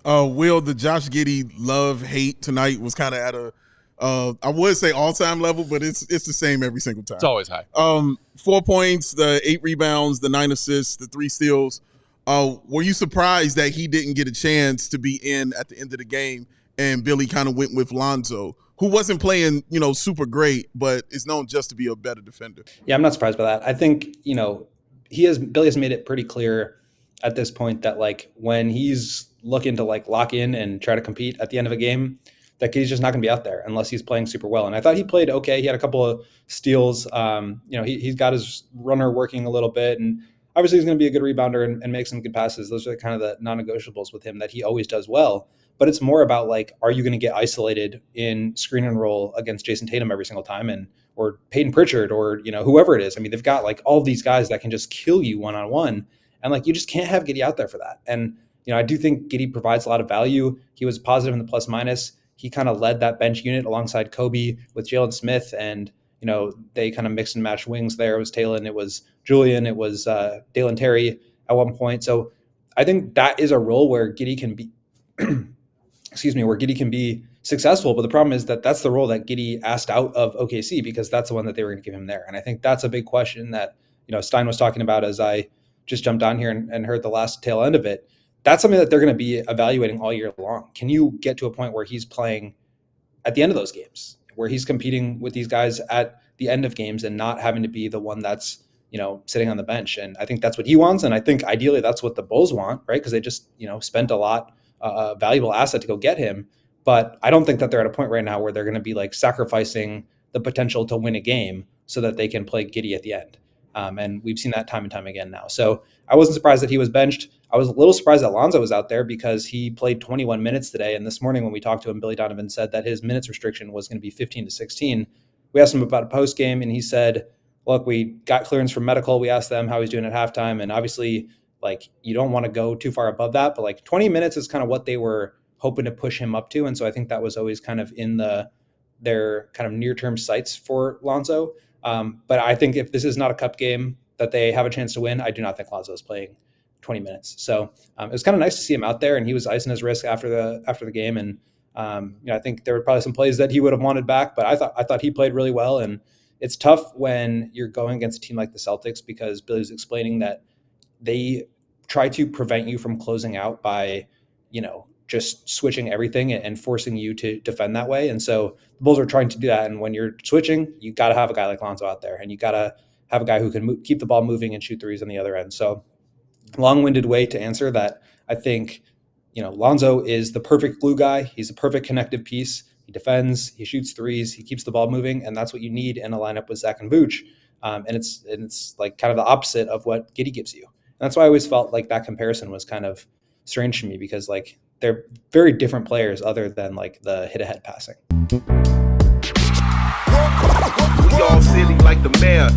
Will, the Josh Giddey love-hate tonight was kind of at a, I would say all-time level, but it's the same every single time. It's always high. 4 points, the 8 rebounds, the 9 assists, the 3 steals. Were you surprised that he didn't get a chance to be in at the end of the game and Billy kind of went with Lonzo, who wasn't playing, super great, but is known just to be a better defender? Yeah, I'm not surprised by that. I think, Billy has made it pretty clear at this point that when he's looking to lock in and try to compete at the end of a game, that he's just not going to be out there unless he's playing super well. And I thought he played okay. He had a couple of steals. He's got his runner working a little bit, and obviously he's going to be a good rebounder and make some good passes. Those are kind of the non-negotiables with him that he always does well. But it's more about are you going to get isolated in screen and roll against Jason Tatum every single time, or Peyton Pritchard, or whoever it is. I mean, they've got all these guys that can just kill you one-on-one, and you just can't have Giddey out there for that. And I do think Giddey provides a lot of value. He was positive in the plus minus. He kind of led that bench unit alongside Kobe with Jalen Smith, and they kind of mixed and matched wings there. It was Talon, it was Julian, it was Dalen Terry at one point. So I think that is a role where Giddey can be where Giddey can be successful. But the problem is that that's the role that Giddey asked out of OKC, because that's the one that they were going to give him there. And I think that's a big question that Stein was talking about as I just jumped on here and heard the last tail end of it. That's something that they're going to be evaluating all year long. Can you get to a point where he's playing at the end of those games, where he's competing with these guys at the end of games and not having to be the one that's, sitting on the bench? And I think that's what he wants. And I think ideally that's what the Bulls want, right? Because they just, spent a lot, valuable asset to go get him. But I don't think that they're at a point right now where they're going to be sacrificing the potential to win a game so that they can play Giddey at the end. And we've seen that time and time again now. So I wasn't surprised that he was benched. I was a little surprised that Lonzo was out there because he played 21 minutes today. And this morning when we talked to him, Billy Donovan said that his minutes restriction was going to be 15 to 16. We asked him about a post game, and he said, look, we got clearance from medical. We asked them how he's doing at halftime. And obviously, you don't want to go too far above that, but 20 minutes is kind of what they were hoping to push him up to. And so I think that was always kind of in their kind of near-term sights for Lonzo. But I think if this is not a cup game that they have a chance to win, I do not think Lonzo is playing 20 minutes. So it was kind of nice to see him out there, and he was icing his wrist after the game. And I think there were probably some plays that he would have wanted back, but I thought he played really well. And it's tough when you're going against a team like the Celtics, because Billy was explaining that they try to prevent you from closing out by, just switching everything and forcing you to defend that way. And so the Bulls are trying to do that. And when you're switching, you got to have a guy like Lonzo out there, and you got to have a guy who can keep the ball moving and shoot threes on the other end. So long-winded way to answer that. I think, Lonzo is the perfect glue guy. He's a perfect connective piece. He defends, he shoots threes, he keeps the ball moving. And that's what you need in a lineup with Zach and Vooch. And it's kind of the opposite of what Giddey gives you. And that's why I always felt like that comparison was kind of strange to me, because they're very different players other than the hit ahead passing. We all silly like the mayor.